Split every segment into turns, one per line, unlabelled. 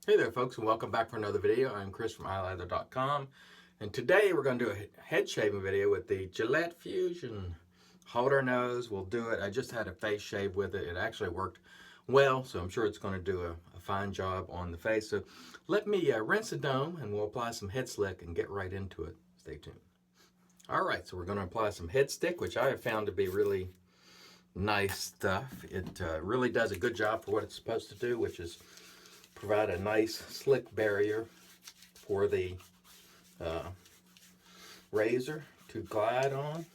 Hey there folks, and welcome back for another video. I'm Chris from iLather.com, and today we're going to do a head shaving video with the Gillette Fusion. Hold our nose, we'll do it. I just had a face shave with it. It actually worked well, so I'm sure it's going to do a fine job on the face. So let me rinse the dome and we'll apply some head slick and get right into it. Stay tuned. Alright, so we're going to apply some head stick, which I have found to be really nice stuff. It really does a good job for what it's supposed to do, which is provide a nice slick barrier for the razor to glide on,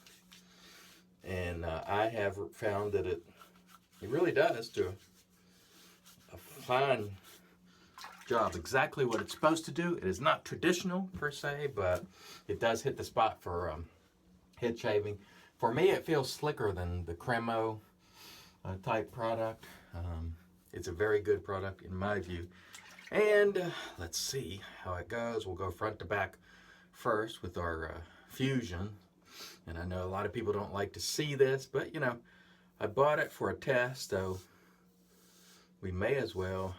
and I have found that it really does do a fine job, exactly what it's supposed to do. It is not traditional per se, but it does hit the spot for head shaving. For me, it feels slicker than the Cremo type product. It's a very good product in my view. And let's see how it goes. We'll go front to back first with our Fusion. And I know a lot of people don't like to see this, but you know, I bought it for a test, so we may as well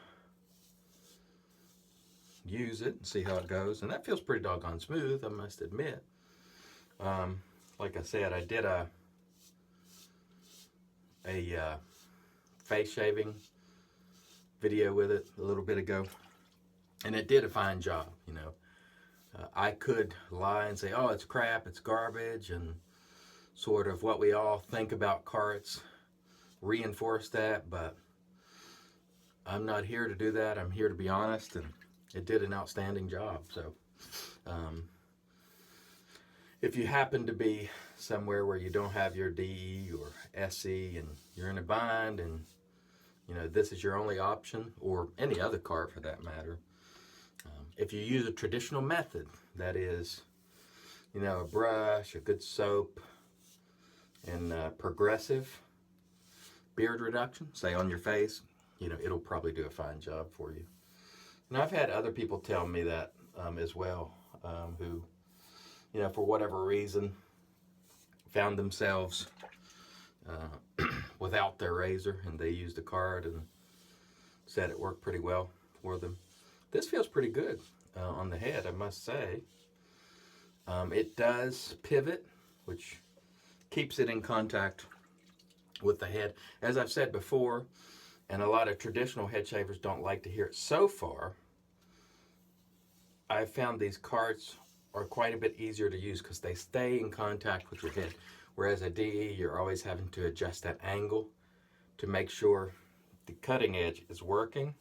use it and see how it goes. And that feels pretty doggone smooth, I must admit. Like I said, I did a face shaving video with it a little bit ago, and it did a fine job. You know, I could lie and say, oh, it's crap, it's garbage, and sort of what we all think about carts, reinforce that, but I'm not here to do that. I'm here to be honest, and it did an outstanding job. So if you happen to be somewhere where you don't have your DE or SE and you're in a bind, and you know, this is your only option, or any other cart for that matter. If you use a traditional method, that is, you know, a brush, a good soap, and progressive beard reduction, say on your face, you know, it'll probably do a fine job for you. And I've had other people tell me that as well, who, you know, for whatever reason, found themselves without their razor, and they used a card and said it worked pretty well for them. This feels pretty good on the head, I must say. It does pivot, which keeps it in contact with the head. As I've said before, and a lot of traditional head shavers don't like to hear it so far, I've found these carts are quite a bit easier to use because they stay in contact with your head. Whereas a DE, you're always having to adjust that angle to make sure the cutting edge is working.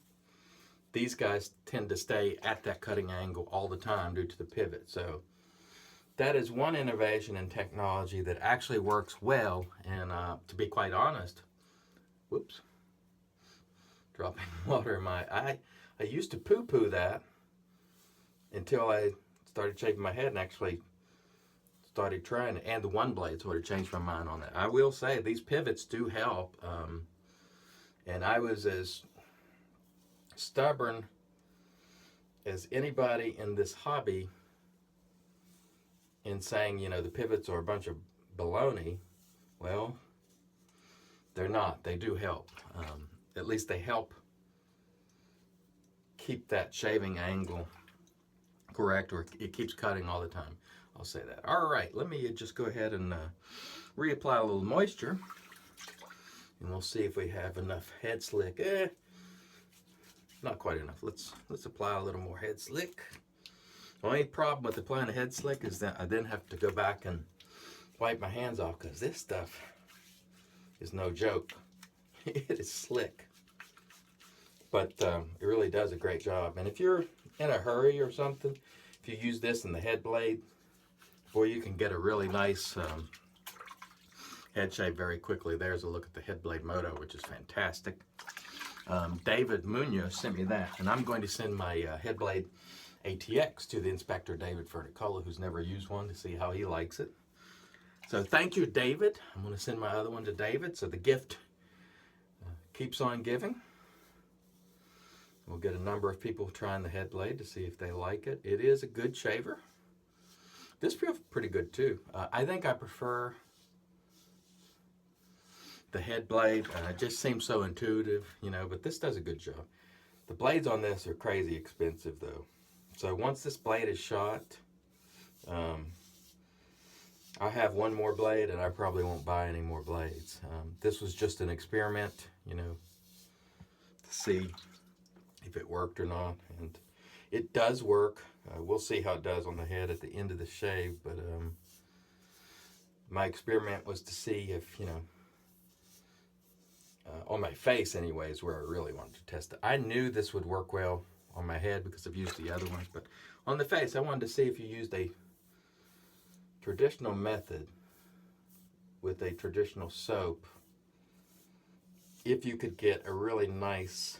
These guys tend to stay at that cutting angle all the time due to the pivot. So that is one innovation in technology that actually works well. And to be quite honest, whoops, dropping water in my eye. I used to poo-poo that until I started shaving my head and actually started trying it, and the one blade sort of changed my mind on that. I will say these pivots do help, and I was as stubborn as anybody in this hobby in saying, you know, the pivots are a bunch of baloney. Well, they're not. They do help. At least they help keep that shaving angle correct, or it keeps cutting all the time. I'll say that. All right, let me just go ahead and reapply a little moisture, and we'll see if we have enough head slick. Not quite enough. Let's apply a little more head slick. The only problem with applying the head slick is that I then have to go back and wipe my hands off, because this stuff is no joke. It is slick, but it really does a great job. And if you're in a hurry or something, if you use this in the Headblade, boy, you can get a really nice head shave very quickly. There's a look at the Headblade Moto, which is fantastic. David Munoz sent me that, and I'm going to send my Headblade ATX to the inspector, David Furnicola, who's never used one, to see how he likes it. So thank you, David. I'm going to send my other one to David, so the gift keeps on giving. We'll get a number of people trying the Headblade to see if they like it. It is a good shaver. This feels pretty good too. I think I prefer the Headblade. It just seems so intuitive, you know, but this does a good job. The blades on this are crazy expensive though. So once this blade is shot, I have one more blade and I probably won't buy any more blades. This was just an experiment, you know, to see if it worked or not. And it does work. We'll see how it does on the head at the end of the shave, but my experiment was to see if, you know, on my face anyways, where I really wanted to test it. I knew this would work well on my head because I've used the other ones, but on the face I wanted to see if you used a traditional method with a traditional soap, if you could get a really nice,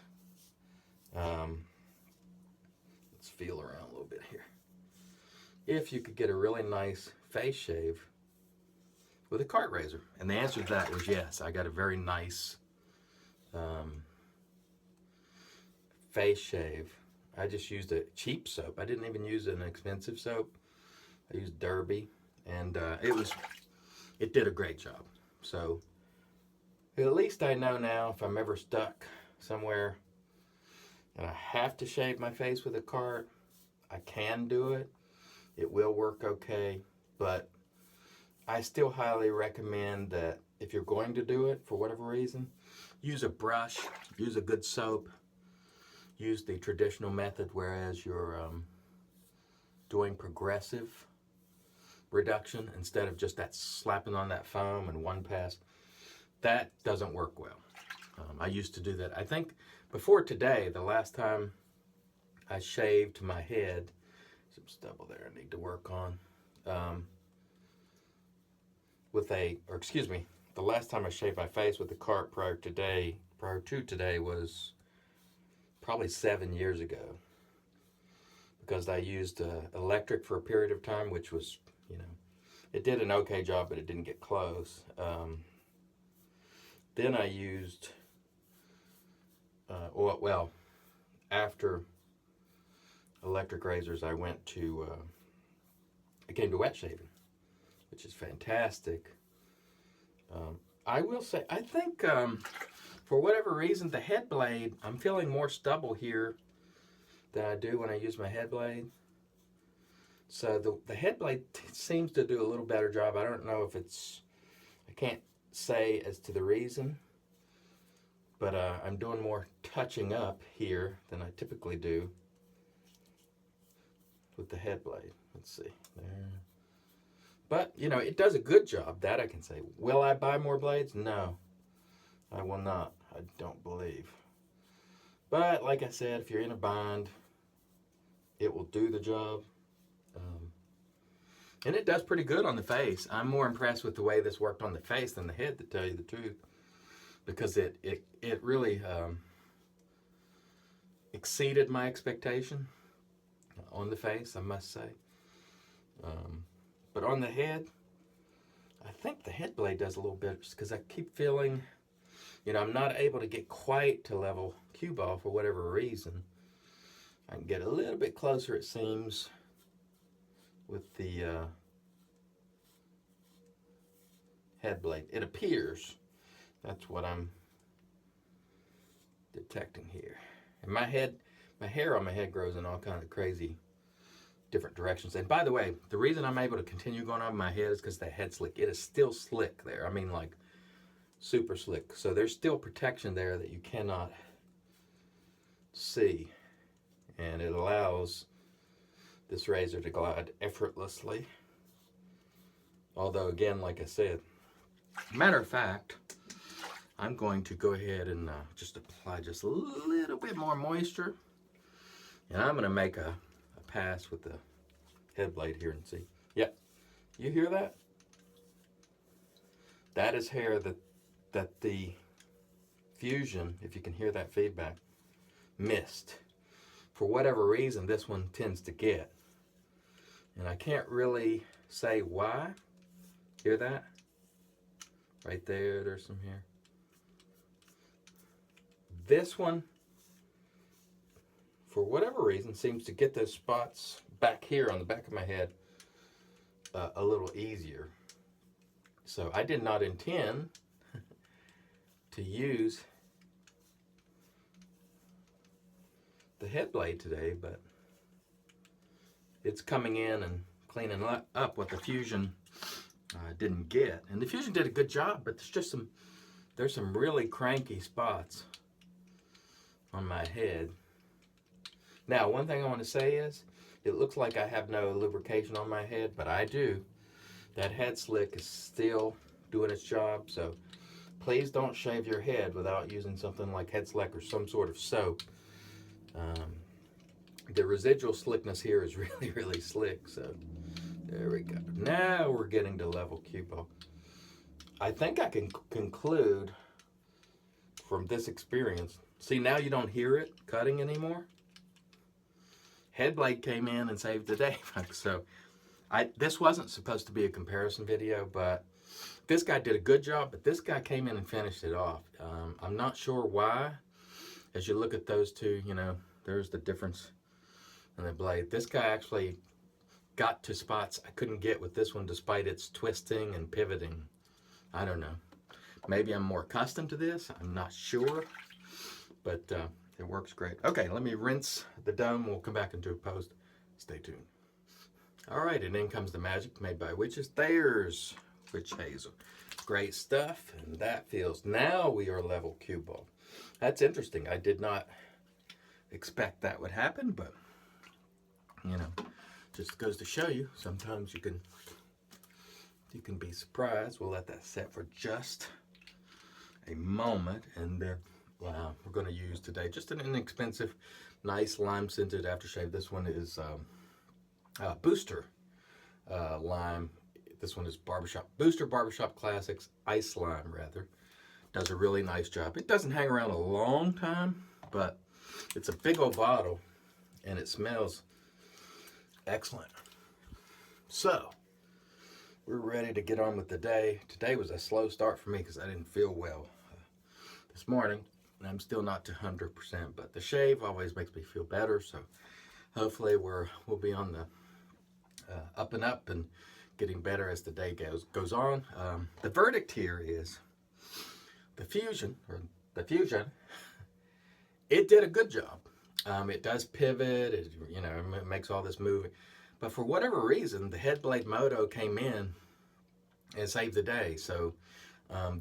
let's feel around a little bit here, if you could get a really nice face shave with a cart razor. And the answer to that was yes. I got a very nice face shave. I just used a cheap soap. I didn't even use an expensive soap. I used Derby, and it did a great job. So at least I know now if I'm ever stuck somewhere and I have to shave my face with a cart, I can do it. It will work okay, but I still highly recommend that if you're going to do it for whatever reason, use a brush, use a good soap, use the traditional method, whereas you're doing progressive reduction instead of just that slapping on that foam and one pass. That doesn't work well. I used to do that. I think before today, the last time I shaved my head, some stubble there I need to work on, the last time I shaved my face with the cart prior to today was probably 7 years ago, because I used electric for a period of time, which was, you know, it did an okay job, but it didn't get close. Then I used, after electric razors, I came to wet shaving, which is fantastic. I will say, I think for whatever reason, the Headblade, I'm feeling more stubble here than I do when I use my Headblade. So the Headblade seems to do a little better job. I don't know if I can't say as to the reason, but I'm doing more touching up here than I typically do with the Headblade. Let's see, there. But, you know, it does a good job, that I can say. Will I buy more blades? No, I will not. I don't believe. But, like I said, if you're in a bind, it will do the job. And it does pretty good on the face. I'm more impressed with the way this worked on the face than the head, to tell you the truth. Because it really exceeded my expectation on the face, I must say. But on the head, I think the Headblade does a little bit, because I keep feeling, you know, I'm not able to get quite to level cue ball for whatever reason. I can get a little bit closer, it seems, with the Headblade. It appears. That's what I'm detecting here. And my hair on my head grows in all kinds of crazy different directions. And by the way, the reason I'm able to continue going on my head is because the head slick. It is still slick there. I mean, like, super slick. So there's still protection there that you cannot see. And it allows this razor to glide effortlessly. Although, again, like I said, matter of fact, I'm going to go ahead and just apply just a little bit more moisture. And I'm going to make a pass with the Headblade here and see. Yep. You hear that? That is hair that the Fusion, if you can hear that feedback, missed. For whatever reason, this one tends to get. And I can't really say why. Hear that? Right there, there's some hair. This one, for whatever reason, seems to get those spots back here on the back of my head a little easier. So I did not intend to use the Headblade today, but it's coming in and cleaning up what the Fusion didn't get. And the Fusion did a good job, but there's some really cranky spots on my head. Now, one thing I want to say is, it looks like I have no lubrication on my head, but I do. That head slick is still doing its job, so please don't shave your head without using something like head slick or some sort of soap. The residual slickness here is really, really slick, so there we go. Now we're getting to level cue ball. I think I can conclude from this experience. See, now you don't hear it cutting anymore. Headblade came in and saved the day, folks. So this wasn't supposed to be a comparison video, but this guy did a good job, but this guy came in and finished it off. I'm not sure why. As you look at those two, you know, there's the difference in the blade. This guy actually got to spots I couldn't get with this one, despite its twisting and pivoting. I don't know. Maybe I'm more accustomed to this. I'm not sure, but it works great. Okay, let me rinse the dome. We'll come back and do a post. Stay tuned. All right, and in comes the magic made by witches. There's witch hazel. Great stuff, and that feels, now we are level cue ball. That's interesting. I did not expect that would happen, but you know, just goes to show you, sometimes you can be surprised. We'll let that set for just a moment, and then we're going to use today just an inexpensive, nice lime-scented aftershave. This one is Booster Lime. This one is Booster Barbershop Classics Ice Lime, rather. Does a really nice job. It doesn't hang around a long time, but it's a big old bottle, and it smells excellent. So, we're ready to get on with the day. Today was a slow start for me because I didn't feel well this morning, and I'm still not to 100%, but the shave always makes me feel better, so hopefully we'll be on the up and up and getting better as the day goes on. The verdict here is the Fusion, it did a good job. It does pivot, it makes all this moving. But for whatever reason, the Headblade Moto came in and saved the day. So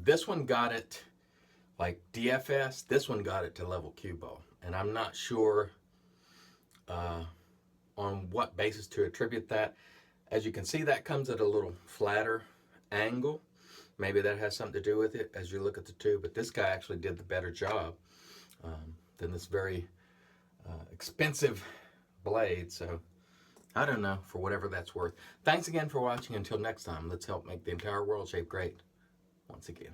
this one got it like DFS, this one got it to level cue ball. And I'm not sure on what basis to attribute that. As you can see, that comes at a little flatter angle. Maybe that has something to do with it as you look at the two. But this guy actually did the better job than this very expensive blade. So I don't know, for whatever that's worth. Thanks again for watching. Until next time, let's help make the entire world shape great once again.